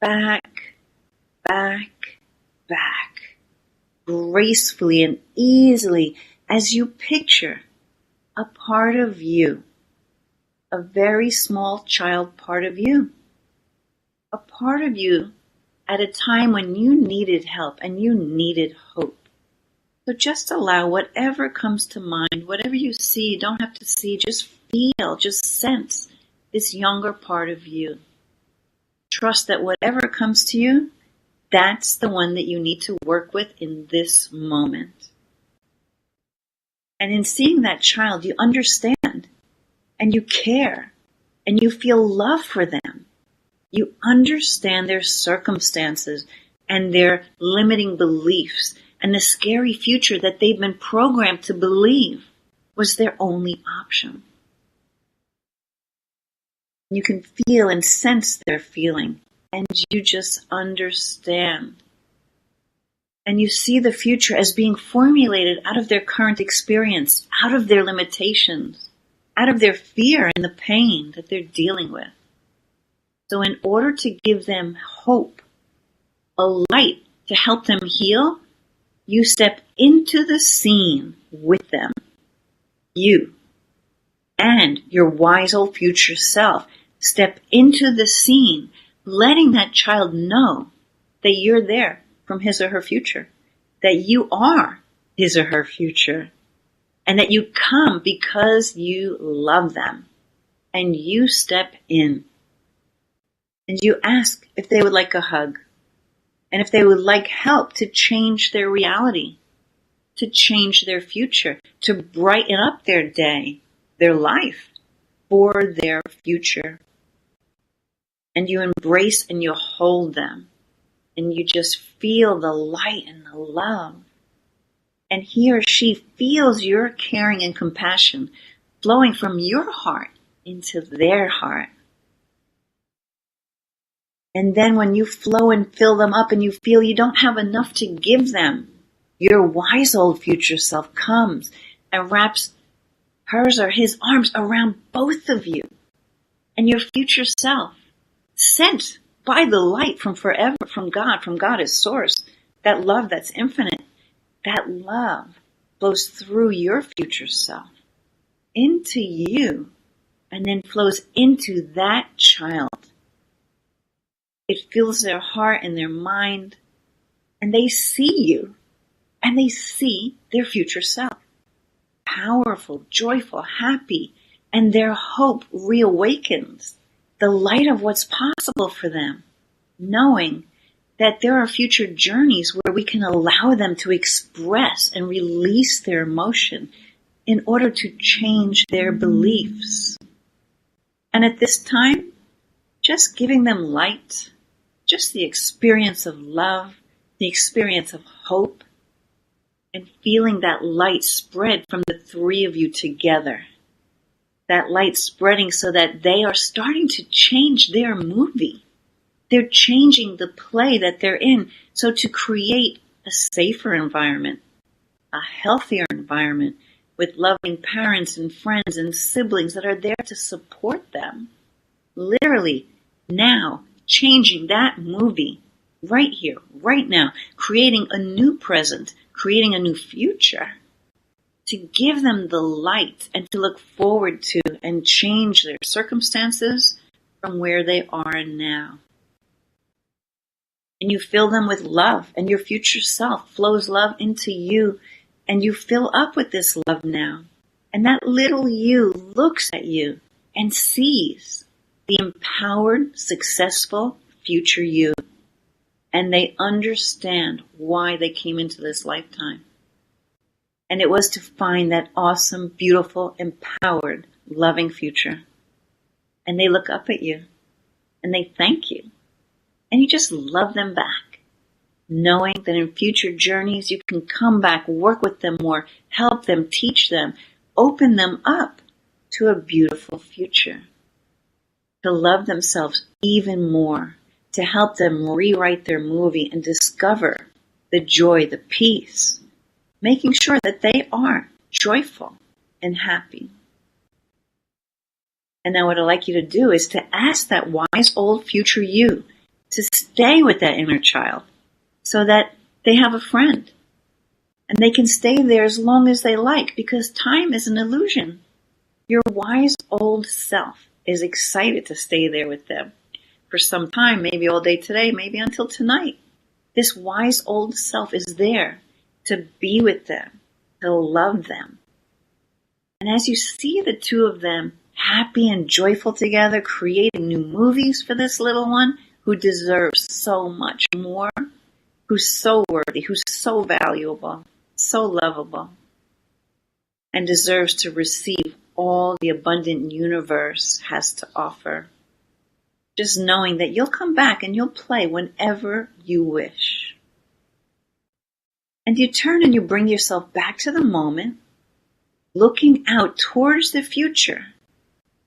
back, gracefully and easily as you picture a part of you, a very small child part of you, a part of you at a time when you needed help and you needed hope. So just allow whatever comes to mind, whatever you see, you don't have to see, just feel, just sense this younger part of you. Trust that whatever comes to you, that's the one that you need to work with in this moment. And in seeing that child, you understand and you care and you feel love for them. You understand their circumstances and their limiting beliefs and the scary future that they've been programmed to believe was their only option. You can feel and sense their feeling, and you just understand. And you see the future as being formulated out of their current experience, out of their limitations, out of their fear and the pain that they're dealing with. So in order to give them hope, a light to help them heal, you step into the scene with them. You and your wise old future self step into the scene, letting that child know that you're there from his or her future, that you are his or her future, and that you come because you love them. And you step in. And you ask if they would like a hug, and if they would like help to change their reality, to change their future, to brighten up their day, their life, for their future. And you embrace and you hold them, and you just feel the light and the love. And he or she feels your caring and compassion flowing from your heart into their heart. And then when you flow and fill them up and you feel you don't have enough to give them, your wise old future self comes and wraps hers or his arms around both of you. And your future self, sent by the light from forever, from God as source, that love that's infinite, that love flows through your future self into you and then flows into that child. It fills their heart and their mind, and they see you and they see their future self. Powerful, joyful, happy, and their hope reawakens the light of what's possible for them, knowing that there are future journeys where we can allow them to express and release their emotion in order to change their beliefs. And at this time, just giving them light, just the experience of love, the experience of hope, and feeling that light spread from the three of you together. That light spreading so that they are starting to change their movie. They're changing the play that they're in. So to create a safer environment, a healthier environment with loving parents and friends and siblings that are there to support them. Literally now changing that movie right here, right now, creating a new present, creating a new future, to give them the light and to look forward to and change their circumstances from where they are now. And you fill them with love, and your future self flows love into you, and you fill up with this love now. And that little you looks at you and sees the empowered, successful future you. And they understand why they came into this lifetime. And it was to find that awesome, beautiful, empowered, loving future. And they look up at you and they thank you. And you just love them back, knowing that in future journeys you can come back, work with them more, help them, teach them, open them up to a beautiful future. To love themselves even more, to help them rewrite their movie and discover the joy, the peace, making sure that they are joyful and happy. And now what I'd like you to do is to ask that wise old future you to stay with that inner child so that they have a friend. And they can stay there as long as they like, because time is an illusion. Your wise old self is excited to stay there with them for some time, maybe all day today, maybe until tonight. This wise old self is there to be with them, to love them. And as you see the two of them happy and joyful together, creating new movies for this little one who deserves so much more, who's so worthy, who's so valuable, so lovable, and deserves to receive all the abundant universe has to offer. Just knowing that you'll come back and you'll play whenever you wish. And you turn and you bring yourself back to the moment, looking out towards the future,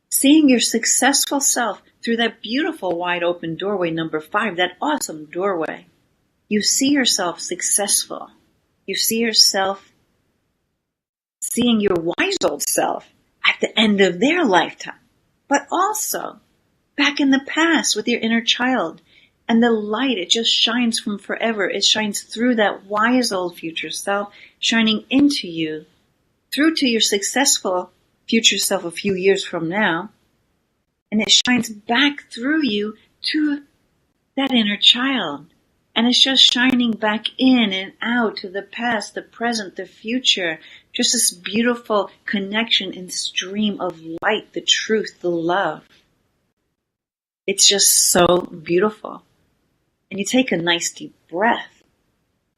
seeing your successful self through that beautiful wide open doorway, number 5, that awesome doorway. You see yourself successful. You see yourself seeing your wise old self at the end of their lifetime, but also back in the past with your inner child. And the light, it just shines from forever. It shines through that wise old future self, shining into you, through to your successful future self a few years from now. And it shines back through you to that inner child. And it's just shining back in and out to the past, the present, the future. Just this beautiful connection and stream of light, the truth, the love. It's just so beautiful. And you take a nice deep breath,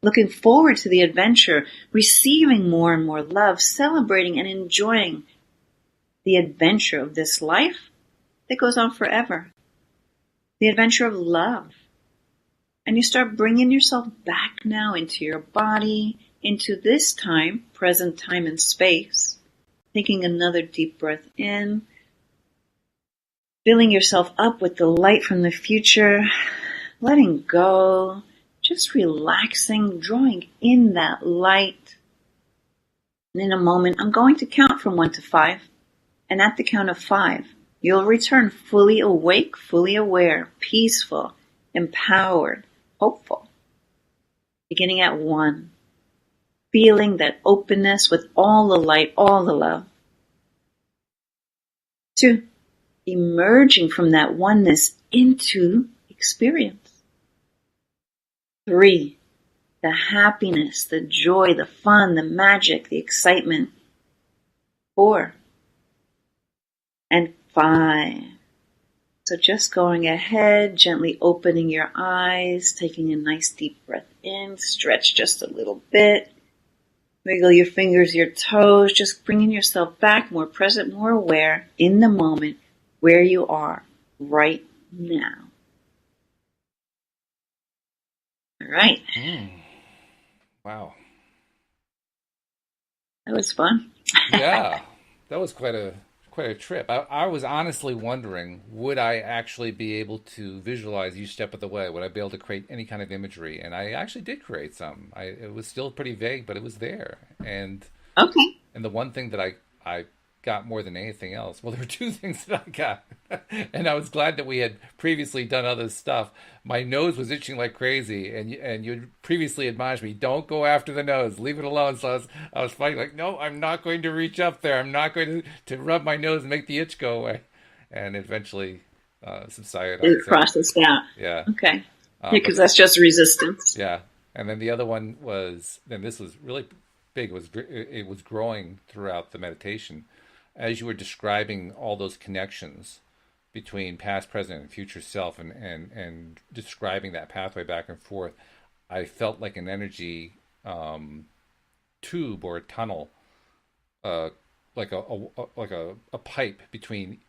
looking forward to the adventure, receiving more and more love, celebrating and enjoying the adventure of this life that goes on forever. The adventure of love. And you start bringing yourself back now into your body, into this time, present time and space, taking another deep breath in, filling yourself up with the light from the future, letting go, just relaxing, drawing in that light. And in a moment, I'm going to count from 1 to 5. And at the count of 5, you'll return fully awake, fully aware, peaceful, empowered, hopeful. Beginning at 1, feeling that openness with all the light, all the love. 2, emerging from that oneness into experience. 3, the happiness, the joy, the fun, the magic, the excitement. 4 and 5. So just going ahead, gently opening your eyes, taking a nice deep breath in, stretch just a little bit, wiggle your fingers, your toes, just bringing yourself back, more present, more aware, in the moment, where you are right now. All right. Wow. That was fun. Yeah, that was quite a trip. I was honestly wondering, would I actually be able to visualize each step of the way? Would I be able to create any kind of imagery? And I actually did create some. It was still pretty vague, but it was there. Okay. And the one thing that I got more than anything else, well, there were two things that I got, and I was glad that we had previously done other stuff. My nose was itching like crazy, and you had previously admonished me, don't go after the nose, leave it alone. So I was fighting like, no, I'm not going to reach up there. I'm not going to rub my nose and make the itch go away. And eventually subsided. It processed out. Yeah. Okay. Because that's just resistance. Yeah. And then the other one was, and this was really big, it was growing throughout the meditation. As you were describing all those connections between past, present, and future self, and describing that pathway back and forth, I felt like an energy tube or a tunnel, like a pipe between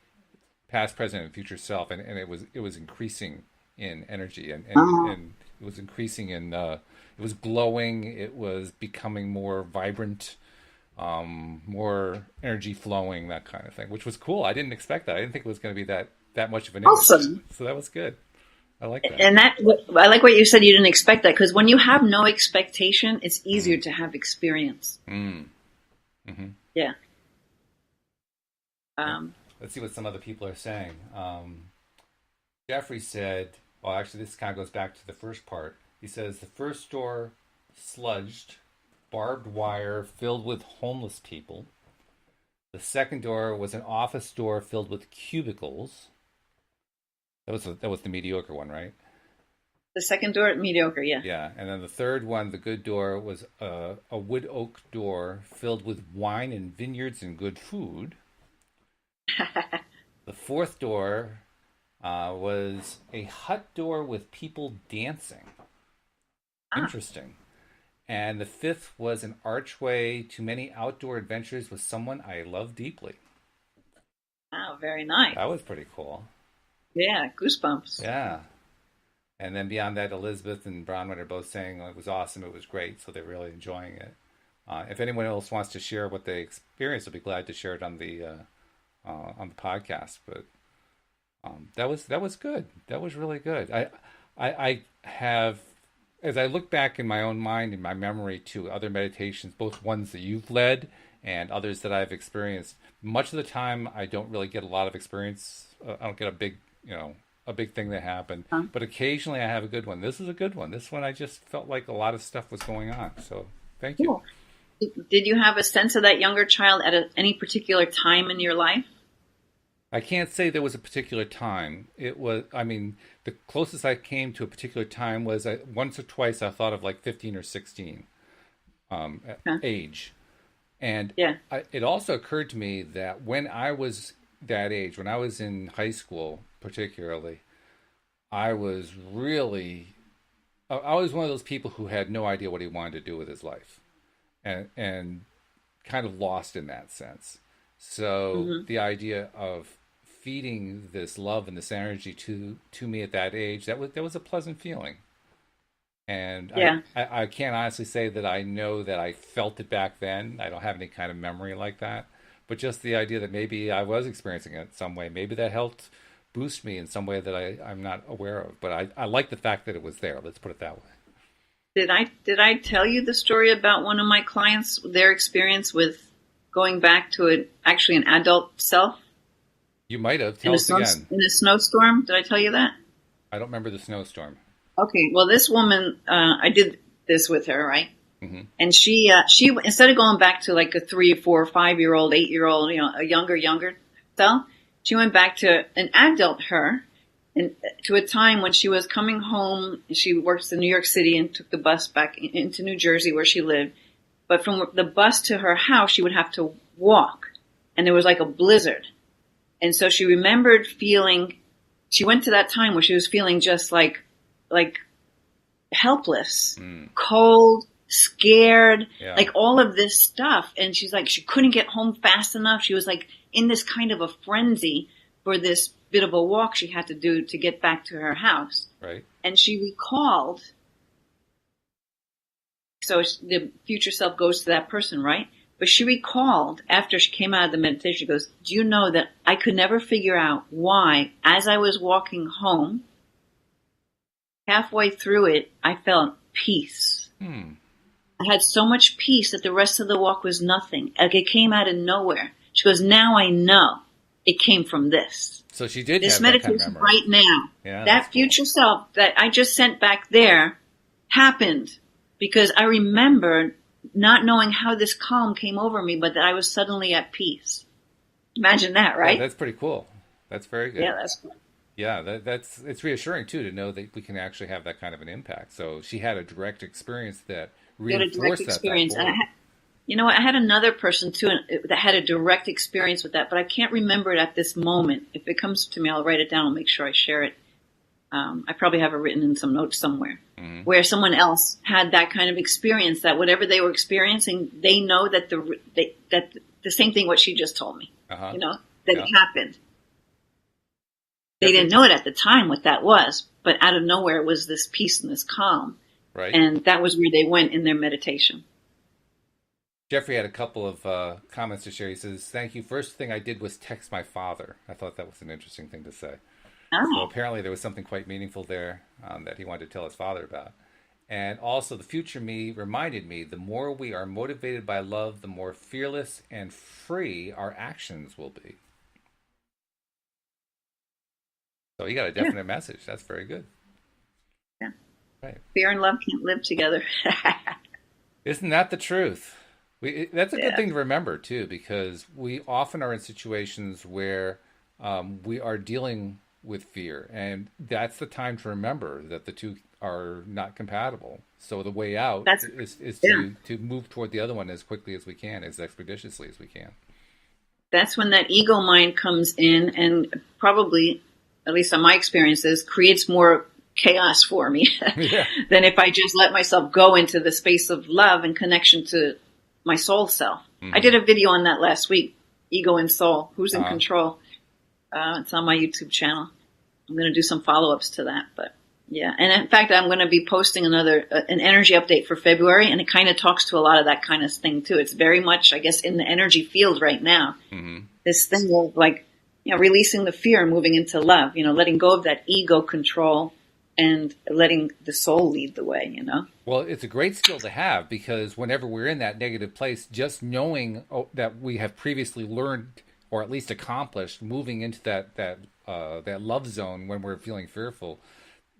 past, present, and future self, and it was increasing in energy, and it was increasing in it was glowing, it was becoming more vibrant, more energy flowing, that kind of thing, which was cool. I didn't expect that. I didn't think it was going to be that much of an image. Awesome. So that was good. I like that. And I like what you said. You didn't expect that, because when you have no expectation, it's easier to have experience. Mm-hmm. Yeah. Let's see what some other people are saying. Jeffrey said, well, actually, this kind of goes back to the first part. He says, the first door sludged, barbed wire filled with homeless people. The second door was an office door filled with cubicles. That was the mediocre one, right? The second door, mediocre, yeah. Yeah, and then the third one, the good door, was a wood oak door filled with wine and vineyards and good food. The fourth door was a hut door with people dancing. Interesting. And the fifth was an archway to many outdoor adventures with someone I love deeply. Wow, very nice. That was pretty cool. Yeah, goosebumps. Yeah. And then beyond that, Elizabeth and Bronwyn are both saying it was awesome, it was great, so they're really enjoying it. If anyone else wants to share what they experienced, I'll be glad to share it on the podcast. But that was good. That was really good. I have, as I look back in my own mind, in my memory, to other meditations, both ones that you've led and others that I've experienced, much of the time I don't really get a lot of experience. I don't get a big thing that happened, but occasionally I have a good one. This is a good one. This one, I just felt like a lot of stuff was going on. So thank you. Cool. Did you have a sense of that younger child at any particular time in your life? I can't say there was a particular time. It was, I mean, the closest I came to a particular time was once or twice I thought of like 15 or 16 age. And it also occurred to me that when I was that age, when I was in high school particularly, I was one of those people who had no idea what he wanted to do with his life, and kind of lost in that sense. So the idea of feeding this love and this energy to me at that age, that was a pleasant feeling. And I can't honestly say that I know that I felt it back then. I don't have any kind of memory like that. But just the idea that maybe I was experiencing it some way, maybe that helped boost me in some way that I'm not aware of. But I like the fact that it was there. Let's put it that way. Did I tell you the story about one of my clients, their experience with going back to actually an adult self? You might have. Tell us again. In a snowstorm? Did I tell you that? I don't remember the snowstorm. Okay. Well, this woman, I did this with her, right? Mm-hmm. And she instead of going back to like a 3, 4, 5-year-old, 8-year-old, a younger self, she went back to an adult her, and to a time when she was coming home. She works in New York City and took the bus back into New Jersey where she lived. But from the bus to her house, she would have to walk. And there was like a blizzard. And so she remembered feeling, she went to that time where she was feeling just like helpless, cold, scared, like all of this stuff. And she's like, she couldn't get home fast enough. She was like in this kind of a frenzy for this bit of a walk she had to do to get back to her house. Right. And she recalled, so the future self goes to that person, right? But she recalled after she came out of the meditation, she goes, do you know that I could never figure out why, as I was walking home, halfway through it, I felt peace. I had so much peace that the rest of the walk was nothing. Like it came out of nowhere. She goes, now I know it came from this. So she did this have meditation that kind of memory. right now. Yeah, that future self that I just sent back there happened because I remembered not knowing how this calm came over me, but that I was suddenly at peace. Imagine that, right? Yeah, that's pretty cool. That's very good. Yeah, that's cool. Yeah, that's it's reassuring too to know that we can actually have that kind of an impact. So she had a direct experience that reinforced that. And you know what? I had another person too that had a direct experience with that, but I can't remember it at this moment. If it comes to me, I'll write it down. I'll make sure I share it. I probably have it written in some notes somewhere, where someone else had that kind of experience. That whatever they were experiencing, they know that the same thing what she just told me. You know that it happened. They didn't know it at the time what that was, but out of nowhere was this peace and this calm. Right. And that was where they went in their meditation. Jeffrey had a couple of comments to share. He says, thank you. First thing I did was text my father. I thought that was an interesting thing to say. Oh. So apparently there was something quite meaningful there that he wanted to tell his father about. And also the future me reminded me, the more we are motivated by love, the more fearless and free our actions will be. So you got a definite message. That's very good. Yeah. Right. Fear and love can't live together. Isn't that the truth? That's a good thing to remember, too, because we often are in situations where we are dealing with fear. And that's the time to remember that the two are not compatible. So the way out is to move toward the other one as quickly as we can, as expeditiously as we can. That's when that ego mind comes in and probably, at least on my experiences, creates more chaos for me than if I just let myself go into the space of love and connection to my soul self. I did a video on that last week, Ego and Soul, Who's in Control? It's on my YouTube channel. I'm going to do some follow-ups to that, but yeah. And in fact, I'm going to be posting an energy update for February, and it kind of talks to a lot of that kind of thing too. It's very much, I guess, in the energy field right now. This thing of like, releasing the fear and moving into love, letting go of that ego control and letting the soul lead the way, Well, it's a great skill to have because whenever we're in that negative place, just knowing that we have previously learned or at least accomplished moving into that love zone when we're feeling fearful,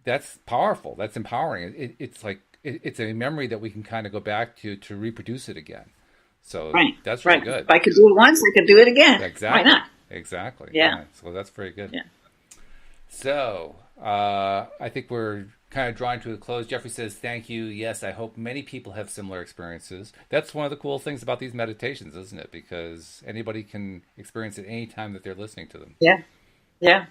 that's powerful. That's empowering. It's like it's a memory that we can kind of go back to reproduce it again. So that's really good. If I could do it once, I could do it again. Exactly. Why not? Exactly. Yeah. So that's very good. Yeah. So I think we're kind of drawing to a close. Jeffrey says, thank you. Yes, I hope many people have similar experiences. That's one of the cool things about these meditations, isn't it? Because anybody can experience it any time that they're listening to them. Yeah. Yeah.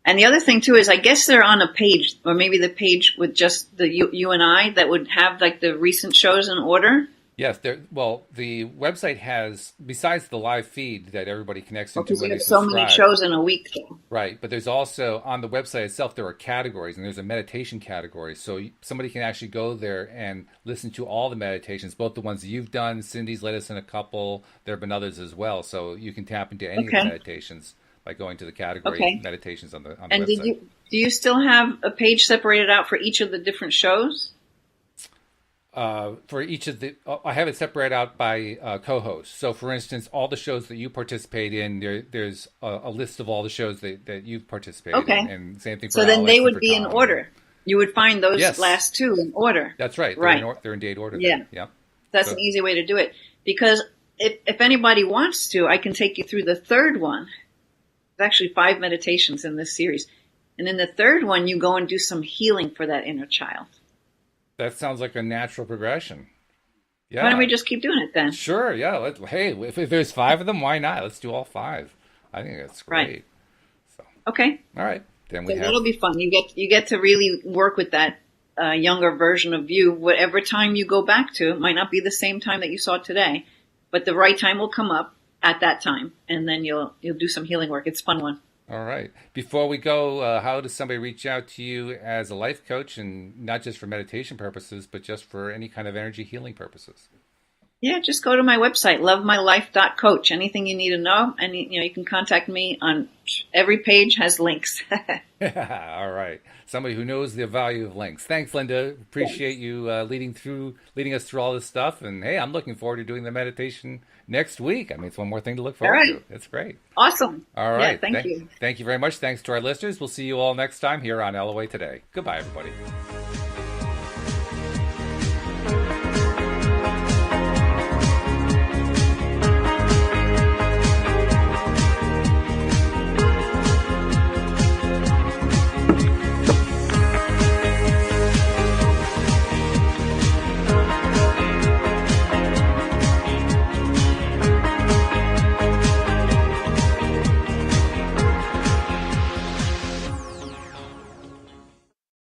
And the other thing, too, is I guess they're on a page, or maybe the page with just the you and I that would have like the recent shows in order. Yes, well, the website has, besides the live feed that everybody connects into when they subscribe. So many shows in a week, though. Right, but there's also, on the website itself, there are categories, and there's a meditation category. So somebody can actually go there and listen to all the meditations, both the ones that you've done. Cindy's led us in a couple. There have been others as well. So you can tap into any of the meditations by going to the category meditations on the website. And do you still have a page separated out for each of the different shows? For each of the, I have it separated out by co-hosts. So, for instance, all the shows that you participate in, there's a list of all the shows that you've participated in. And same thing for Alex. So then they would be in order. You would find those last two in order. That's right. They're in date order. Yeah. Yeah. That's an easy way to do it. Because if anybody wants to, I can take you through the third one. There's actually 5 meditations in this series. And in the third one, you go and do some healing for that inner child. That sounds like a natural progression. Why don't we Yeah. just keep doing it then? Sure. Yeah. Hey, if there's 5 of them, why not? Let's do all 5. I think that's Right. great. So, Okay. all right. Then we So have. that'll be fun. You get to really work with that younger version of you. Whatever time you go back to, it might not be the same time that you saw today, but the right time will come up at that time, and then you'll do some healing work. It's a fun one. All right. Before we go, how does somebody reach out to you as a life coach, and not just for meditation purposes, but just for any kind of energy healing purposes? Yeah, just go to my website, lovemylife.coach. Anything you need to know, and you can contact me on every page has links. All right. Somebody who knows the value of links. Thanks, Linda. Appreciate you leading us through all this stuff. And hey, I'm looking forward to doing the meditation next week. I mean, it's one more thing to look All forward right. to. It's great. Awesome. All Yeah, right. thank you. Thank you very much. Thanks to our listeners. We'll see you all next time here on LOA Today. Goodbye, everybody.